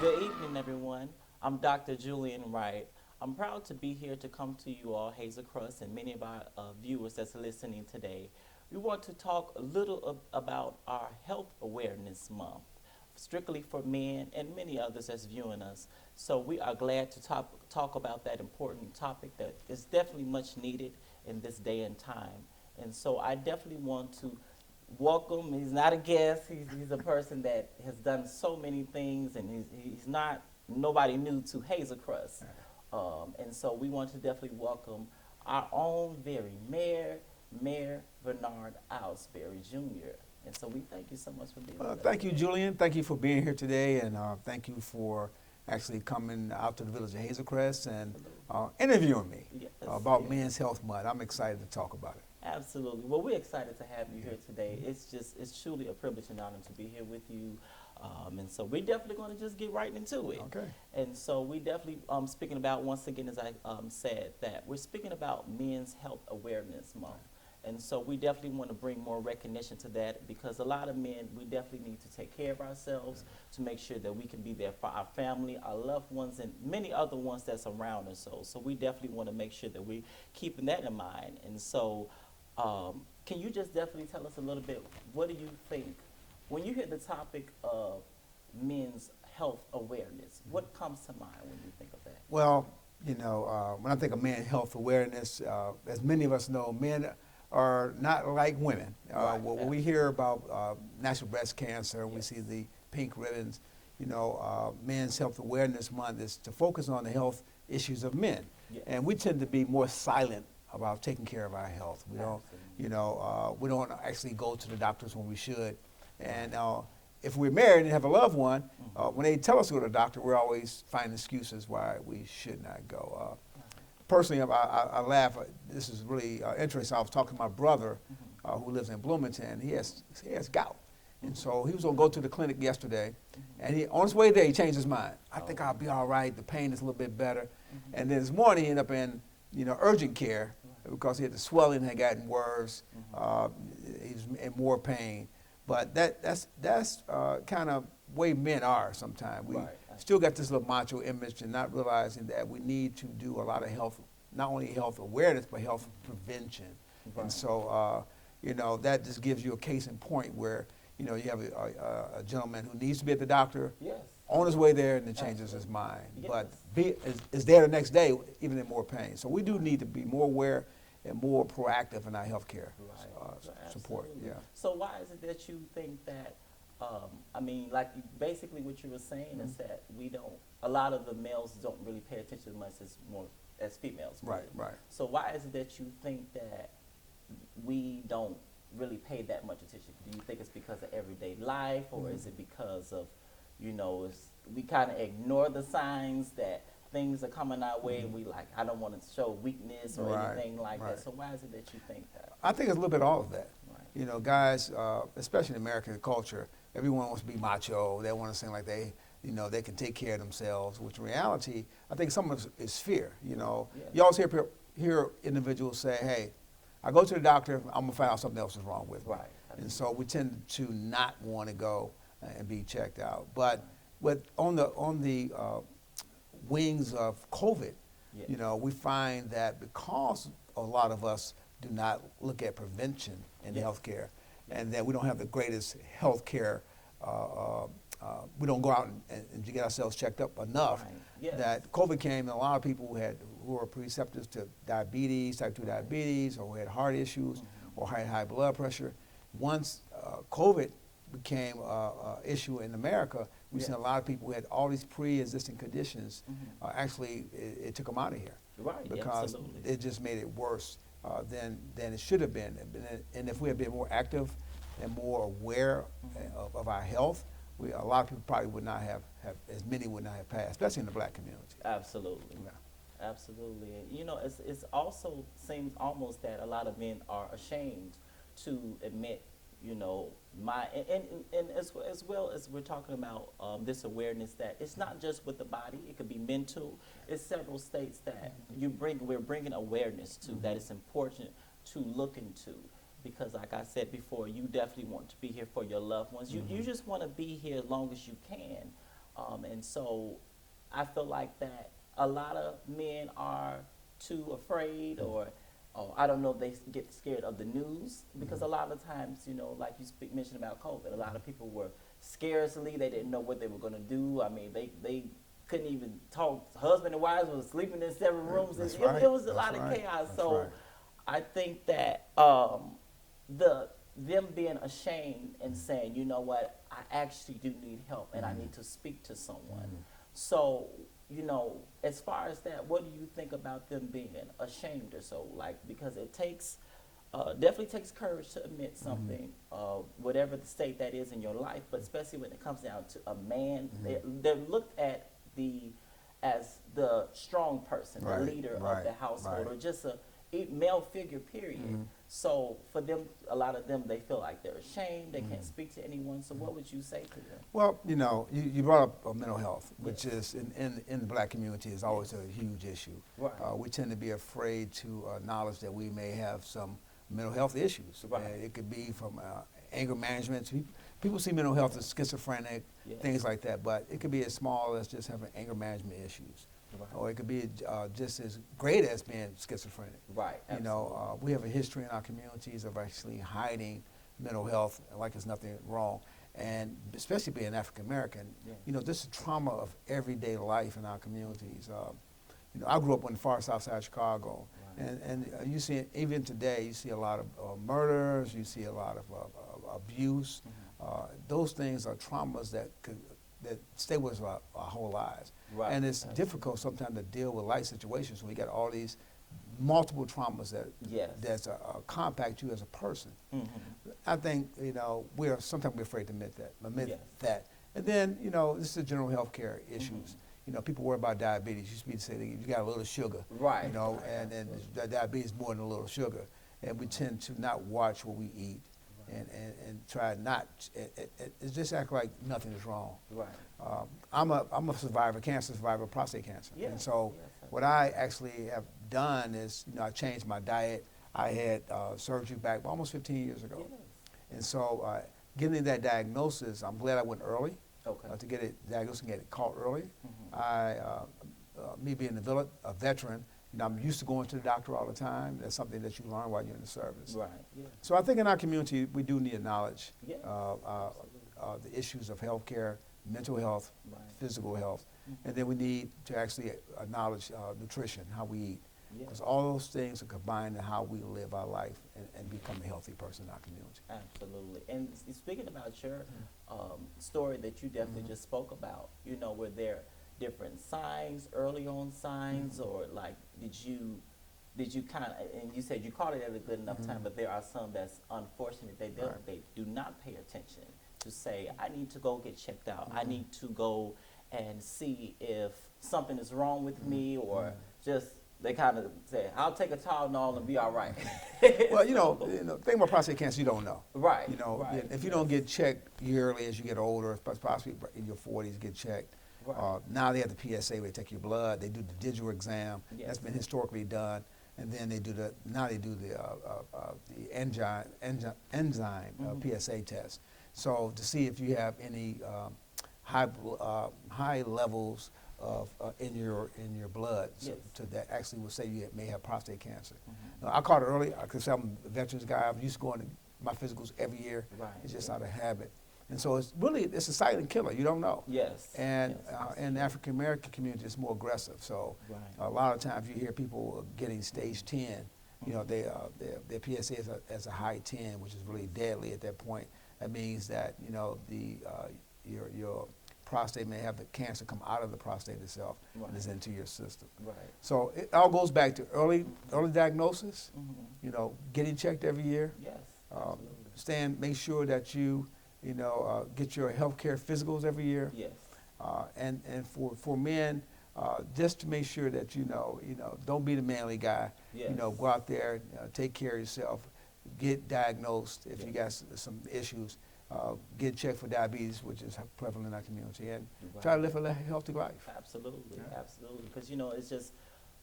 Good evening, everyone. I'm Dr. Julian Wright. I'm proud to be here to come to you all, Hazel Crest, and many of our viewers that's listening today. We want to talk a little about our Health Awareness Month, strictly for men and many others that's viewing us. So we are glad to talk about that important topic that is definitely much needed in this day and time. And so I definitely want to welcome. He's not a guest. He's a person that has done so many things, and he's not nobody new to Hazel Crest. And so we want to definitely welcome our own very Mayor Vernard Alsberry Jr. And so we thank you so much for being with us. Thank you, Julian. Thank you for being here today, and thank you for actually coming out to the village of Hazel Crest and interviewing me about Men's Health Month. I'm excited to talk about it. Absolutely. Well, we're excited to have you here today. It's truly a privilege and honor to be here with you. And so we're definitely going to just get right into it. Okay. And so we definitely speaking about, once again, as I said, that we're speaking about Men's Health Awareness Month. And so we definitely want to bring more recognition to that, because a lot of men, we definitely need to take care of ourselves to make sure that we can be there for our family, our loved ones, and many other ones that's around us. So we definitely want to make sure that we're keeping that in mind. And so can you just definitely tell us a little bit, what do you think, when you hear the topic of men's health awareness, what comes to mind when you think of that? Well, you know, when I think of men's health awareness, as many of us know, men are not like women. When we hear about National Breast Cancer, we see the pink ribbons. You know, Men's Health Awareness Month is to focus on the health issues of men. Yes. And we tend to be more silent about taking care of our health. We don't, you know, we don't actually go to the doctors when we should. And if we're married and have a loved one, when they tell us to go to the doctor, we're always finding excuses why we should not go. Personally, I laugh. This is really interesting. I was talking to my brother who lives in Bloomington. He has gout. And so he was going to go to the clinic yesterday. And on his way there, he changed his mind. I think I'll be all right. The pain is a little bit better. And then this morning, he ended up in urgent care because he had the swelling had gotten worse. He was in more pain. But that's kind of way men are sometimes. We still got this little macho image and not realizing that we need to do a lot of health, not only health awareness, but health prevention. And so, that just gives you a case in point where, you have a gentleman who needs to be at the doctor on his way there and then changes his mind. But is there the next day, even in more pain. So we do need to be more aware and more proactive in our health care support. Yeah. So why is it that you think that, like basically what you were saying is that a lot of the males don't really pay attention as much as females. Right. So why is it that you think that we don't really pay that much attention? Do you think it's because of everyday life, or is it because of, we kind of ignore the signs that things are coming our way and we I don't want to show weakness or anything like that. So why is it that you think that? I think it's a little bit of all of that. Guys, especially in American culture, everyone wants to be macho. They want to seem like they can take care of themselves, which in reality, I think some of it is fear. You always hear individuals say, hey, I go to the doctor, I'm going to find out something else is wrong with me. And so we tend to not want to go and be checked out. But on the wings of COVID, we find that because a lot of us do not look at prevention in healthcare, and that we don't have the greatest healthcare, we don't go out and get ourselves checked up enough. That COVID came, and a lot of people who were preceptors to diabetes, type 2 diabetes, or who had heart issues, or had high blood pressure. Once COVID became an issue in America, we've seen a lot of people who had all these pre-existing conditions. Actually, it took them out of here. Because it just made it worse than it should have been. And if we had been more active and more aware of our health, a lot of people probably would not have as many would not have passed, especially in the black community. Absolutely. Absolutely. And it's also seems almost that a lot of men are ashamed to admit, and as well as we're talking about this awareness that it's not just with the body, it could be mental. It's several states that we're bringing awareness to that it's important to look into. Because like I said before, you definitely want to be here for your loved ones. You just want to be here as long as you can. And so I feel like that a lot of men are too afraid, or I don't know if they get scared of the news, because a lot of times, like you mentioned about COVID, a lot of people were scarcely, they didn't know what they were going to do. I mean, they couldn't even talk. Husband and wives were sleeping in separate rooms. That's It, right. it was a That's lot of right. chaos. That's So right. I think that them being ashamed and saying, you know what, I actually do need help and I need to speak to someone. So, as far as that, what do you think about them being ashamed or so? Like, because it takes, definitely takes courage to admit something, whatever the state that is in your life, but especially when it comes down to a man, they're looked at as the strong person, Right, the leader of right, the household, right. or just a male figure, period. So for them, a lot of them, they feel like they're ashamed, they can't speak to anyone. So what would you say to them? Well, you brought up mental health, which Yes. is in the black community is always a huge issue. Right. We tend to be afraid to acknowledge that we may have some mental health issues. Right. It could be from anger management. People see mental health as schizophrenic, Yes. things like that, but it could be as small as just having anger management issues. Right. Or it could be just as great as being schizophrenic. Right. We have a history in our communities of actually hiding mental health like there's nothing wrong. And especially being African American, Yeah. this is trauma of everyday life in our communities. I grew up on the far south side of Chicago, Right. and you see, even today, you see a lot of murders, you see a lot of abuse. Those things are traumas that stay with us our whole lives. Right. And it's difficult sometimes to deal with life situations when we got all these multiple traumas that compact you as a person. I think sometimes we're afraid to admit Yes. that. And then this is general health care issues. People worry about diabetes. Used to be to say that you got a little sugar, Right. And the diabetes is more than a little sugar, and we tend to not watch what we eat. And try not, it just act like nothing is wrong. Right. I'm a survivor, cancer survivor, prostate cancer. Yes, And so yes, what I actually have done is, I changed my diet. I had surgery back almost 15 years ago. Yes. And so getting that diagnosis, I'm glad I went early Okay. to get it diagnosed and get it caught early. Mhm. Me being a veteran, I'm used to going to the doctor all the time. That's something that you learn while you're in the service. Right. Yeah. So I think in our community, we do need to acknowledge Yeah. the issues of health care, mental health, Right. physical health, and then we need to actually acknowledge nutrition, how we eat, Yeah. because all those things are combined in how we live our life and become a healthy person in our community. Absolutely. And speaking about your story that you definitely just spoke about, were there different signs, early on signs, or like did you kind of, and you said you caught it at a good enough time, but there are some that's unfortunate, they do not pay attention to say, I need to go get checked out. I need to go and see if something is wrong with me, or just they kind of say, I'll take a Tylenol and be all right. Well, the thing about prostate cancer, you don't know. Right. Right. If you don't get checked yearly as you get older, possibly in your 40s, get checked. Right. Now they have the PSA where they take your blood, they do the digital exam. Yes. That's been historically done. And then they do the enzyme PSA test. So to see if you have any high levels of in your blood, Yes. so that actually will say you may have prostate cancer. I caught it early because I'm a veterans guy. I'm used to going to my physicals every year. Right. It's just out of habit. And so it's a silent killer. You don't know. Yes. And Yes. in the African American community, it's more aggressive. So Right. a lot of times you hear people getting stage 10. Their PSA is as a high 10, which is really deadly at that point. That means that your prostate may have the cancer come out of the prostate itself and is into your system. Right. So it all goes back to early diagnosis. Mhm. Getting checked every year. Yes. Absolutely. Make sure that you get your health care physicals every year. Yes. And for men, just to make sure that don't be the manly guy. Yes. Go out there, take care of yourself, get diagnosed if you got some issues, get checked for diabetes, which is prevalent in our community, and try to live a healthy life. Absolutely, absolutely. Because it's just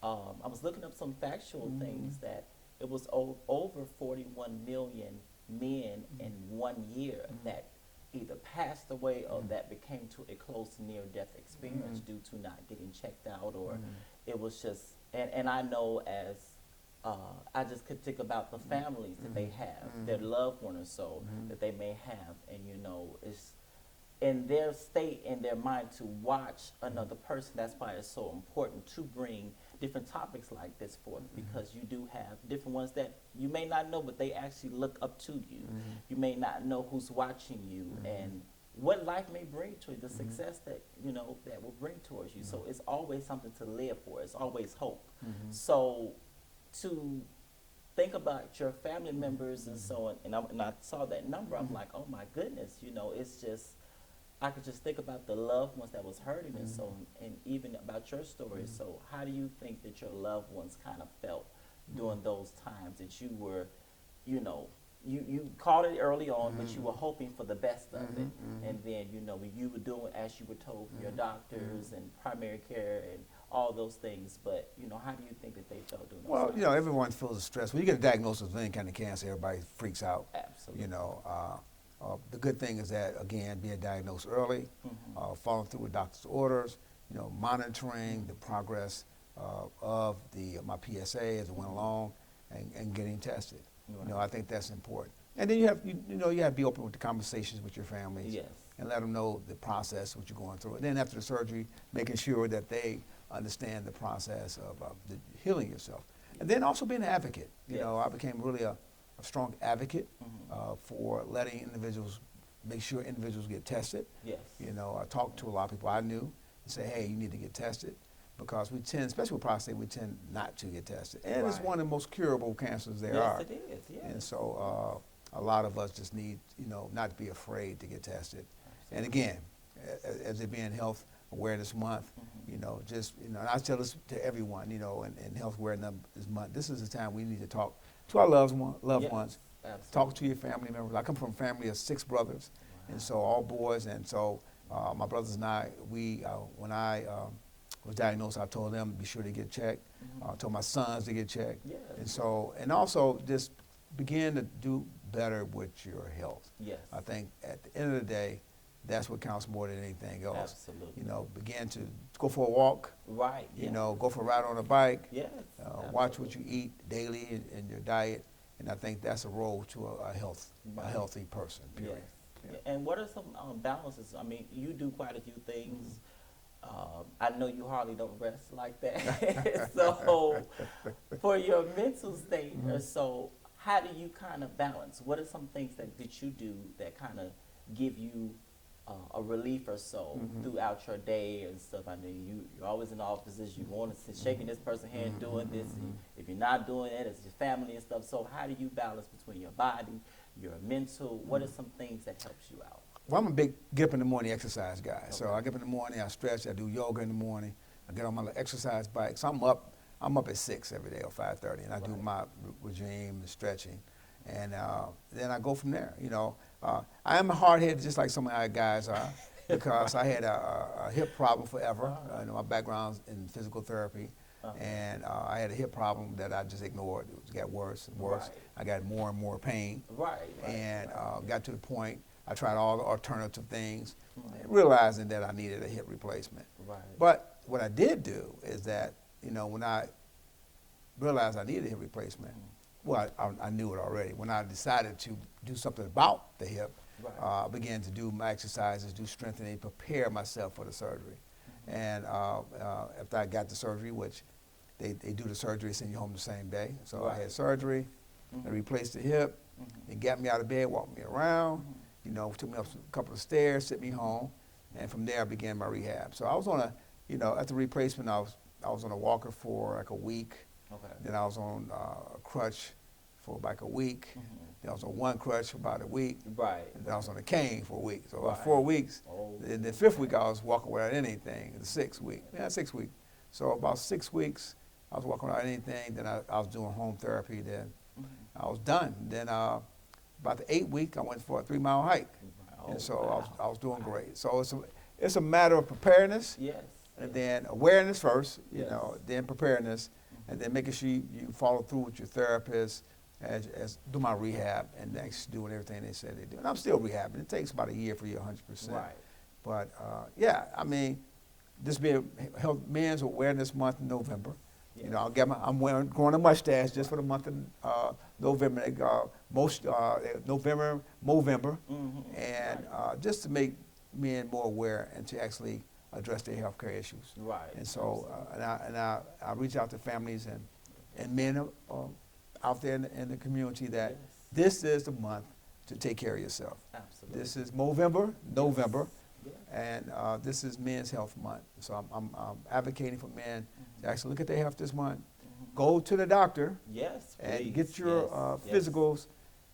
I was looking up some factual things that it was over 41 million men in 1 year that either passed away or that became to a close near-death experience due to not getting checked out, or it was just, and I know as, I just could think about the families that they have, their loved one or so that they may have, and you know, it's in their state, in their mind to watch another person. That's why it's so important to bring different topics like this forth, because you do have different ones that you may not know, but they actually look up to you. You may not know who's watching you and what life may bring to you, the success that, you know, that will bring towards you. So it's always something to live for. It's always hope. So to think about your family members and so on, and I saw that number, I'm like, oh my goodness, you know, it's just, I could just think about the loved ones that was hurting and so, and even about your story. So how do you think that your loved ones kind of felt during those times that you were, you know, you caught it early on, but you were hoping for the best of it, and then, you know, you were doing as you were told from your doctors and primary care and all those things, but, you know, how do you think that they felt during those Well, times? you know, everyone feels the stress. When you get a diagnosis of any kind of cancer, everybody freaks out. Absolutely. You know, the good thing is that, again, being diagnosed early, following through with doctor's orders, you know, monitoring the progress of my PSA as it went along, and getting tested. Right. You know, I think that's important. And then you have to be open with the conversations with your families, Yes. and let them know the process, what you're going through. And then after the surgery, making sure that they understand the process of the healing yourself. And then also being an advocate. You know, I became really a strong advocate for letting individuals, make sure individuals get tested. Yes. You know, I talked to a lot of people I knew and say, hey, you need to get tested, because we tend, especially with prostate, we tend not to get tested. And it's one of the most curable cancers there are. Yes, it is, yes. And so a lot of us just need, you know, not to be afraid to get tested. And again, as it being Health Awareness Month, you know, just, you know, and I tell this to everyone, you know, and Health Awareness Month, this is the time we need to talk to our loved ones, talk to your family members. I come from a family of 6 brothers, and so all boys, and so my brothers and I, when I was diagnosed, I told them be sure to get checked. I told my sons to get checked. Yes. And so, and also just begin to do better with your health. Yes. I think at the end of the day, that's what counts more than anything else. Absolutely. You know, begin to go for a walk. Right. You know, go for a ride on a bike. Yes. Watch what you eat daily in your diet, and I think that's a road to a healthy person. Period. Yes. Yeah. And what are some balances? I mean, you do quite a few things. I know you hardly don't rest like that. So, for your mental state or so, how do you kind of balance? What are some things that you do that kind of give you a relief or so throughout your day and stuff? I know you're always in offices, you want to sit shaking this person's hand, doing this, and if you're not doing it, it's your family and stuff. So how do you balance between your body, your mental? What are some things that helps you out? Well, I'm a big get up in the morning exercise guy. Okay. So I get up in the morning, I stretch, I do yoga in the morning, I get on my exercise bike. So I'm up at 6 every day or 5:30, and I do my regime and stretching, and then I go from there. You know, I am a hard head just like some of our guys are, because I had a hip problem forever. You know, my background's in physical therapy, and I had a hip problem that I just ignored. It got worse and worse. Right. I got more and more pain, and got to the point. I tried all the alternative things, realizing that I needed a hip replacement. Right. But what I did do is that, you know, when I realized I needed a hip replacement, well, I knew it already. When I decided to do something about the hip, I began to do my exercises, do strengthening, prepare myself for the surgery. And after I got the surgery, which they do the surgery, send you home the same day. So I had surgery, they replaced the hip, they got me out of bed, walked me around, you know, took me up a couple of stairs, sent me home, and from there I began my rehab. So I was on after replacement, I was on a walker for like a week. Okay. Then I was on a crutch for like a week. Then I was on one crutch for about a week. Right. And then I was on a cane for a week. So about 4 weeks. In the 5th week, I was walking without anything. The 6th week. Yeah, 6th week. So about 6 weeks, I was walking without anything. Then I was doing home therapy. Then I was done. Then about the 8th week, I went for a 3-mile hike. And so I was doing great. So it's a matter of preparedness. Yes. And then awareness first, you know, then preparedness, and then making sure you follow through with your therapist as do my rehab and actually doing everything they said they do. And I'm still rehabbing. It takes about a year for you 100%. Right. But yeah, I mean, this being Men's Awareness Month in November. Yes. You know, I'm growing a mustache just for the month of November. November, Movember, and right. just to make men more aware and to actually address their healthcare issues. Right. And so, I reach out to families and men out there in the community that this is the month to take care of yourself. Absolutely. This is November, Yes. and this is Men's Health Month. So I'm advocating for men to actually look at their health this month. Go to the doctor. Yes. And Please. get your Yes. physicals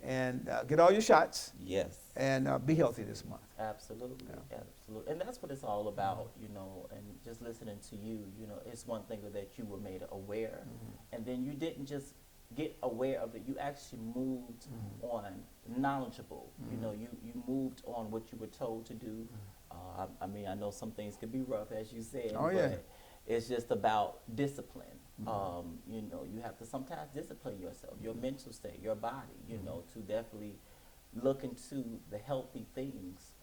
and get all your shots. Yes. And be healthy this month. Absolutely, Yeah. absolutely. And that's what it's all about, you know, and just listening to you, you know, it's one thing that you were made aware, and then you didn't just get aware of it, you actually moved on knowledgeable. You know, you moved on what you were told to do. I mean, I know some things could be rough, as you said, but it's just about discipline. You know, you have to sometimes discipline yourself, your mental state, your body, you know, to definitely look into the healthy things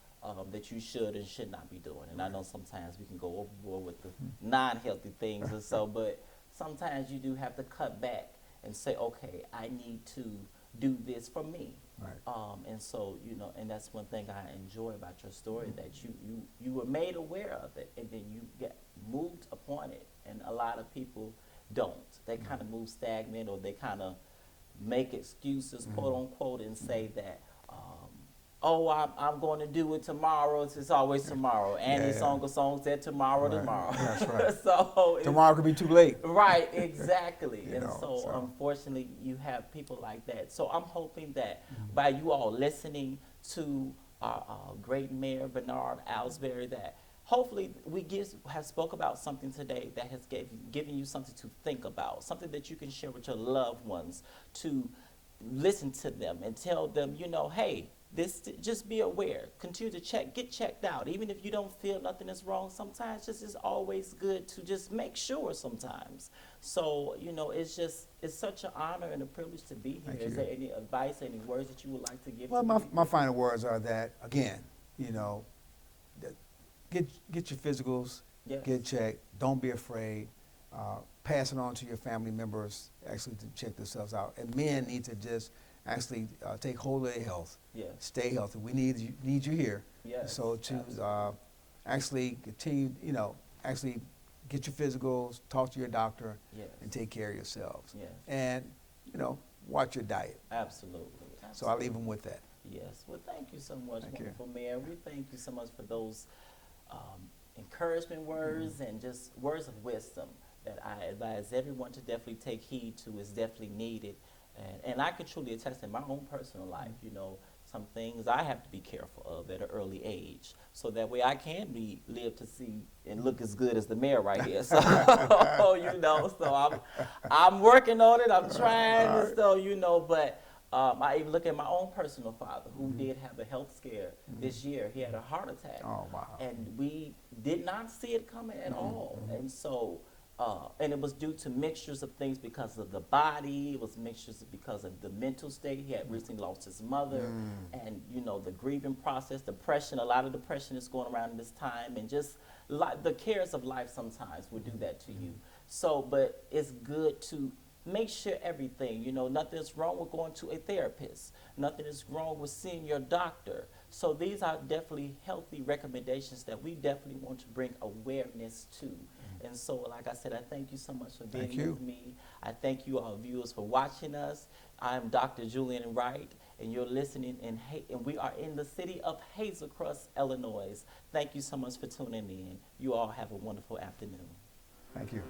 that you should and should not be doing. And I know sometimes we can go overboard with the non-healthy things and so, but sometimes you do have to cut back and say, okay, I need to do this for me. Right. And so, you know, and that's one thing I enjoy about your story, that you were made aware of it and then you get moved upon it. And a lot of people don't. They kind of move stagnant, or they kind of make excuses, quote unquote, and say that, oh, I'm going to do it tomorrow. It's always tomorrow. Annie's song said tomorrow. That's right. So tomorrow could be too late. Right, exactly. You and know, so unfortunately you have people like that. So I'm hoping that by you all listening to our great mayor, Vernard Alsberry, that hopefully we have spoke about something today that has given you something to think about, something that you can share with your loved ones, to listen to them and tell them, you know, hey, just be aware, continue to get checked out. Even if you don't feel nothing is wrong, sometimes it's always good to just make sure sometimes. So, you know, it's such an honor and a privilege to be here. Thank Is you. there any advice, any words that you would like to give Well, to my final words are that, again, you know, get your physicals, get checked. Don't be afraid. Pass it on to your family members, actually, to check themselves out. And men need to just actually take hold of their health. Yes. Stay healthy. We need you here. Yes, So to actually continue, you know, actually get your physicals, talk to your doctor, and take care of yourselves. Yes. And, you know, watch your diet. Absolutely. So I'll leave them with that. Yes. Well, thank you so much, Thank you. wonderful Mayor. We thank you so much for those encouragement words and just words of wisdom that I advise everyone to definitely take heed to. Is definitely needed. And I can truly attest in my own personal life, you know, some things I have to be careful of at an early age, so that way I can live to see and look as good as the mayor right here. So, you know, so I'm working on it. I'm trying, and so, you know, but I even look at my own personal father, who did have a health scare this year. He had a heart attack. Oh, wow. And we did not see it coming at all. And so, and it was due to mixtures of things because of the body. It was mixtures because of the mental state. He had recently lost his mother, and you know, the grieving process, depression. A lot of depression is going around this time, and just the cares of life sometimes will do that to you. So, but it's good to make sure everything, you know, nothing is wrong with going to a therapist. Nothing is wrong with seeing your doctor. So these are definitely healthy recommendations that we definitely want to bring awareness to. And so, like I said, I thank you so much for being with me. I thank you, all viewers, for watching us. I'm Dr. Julian Wright, and you're listening, and we are in the city of Hazel Crest, Illinois. Thank you so much for tuning in. You all have a wonderful afternoon. Thank you.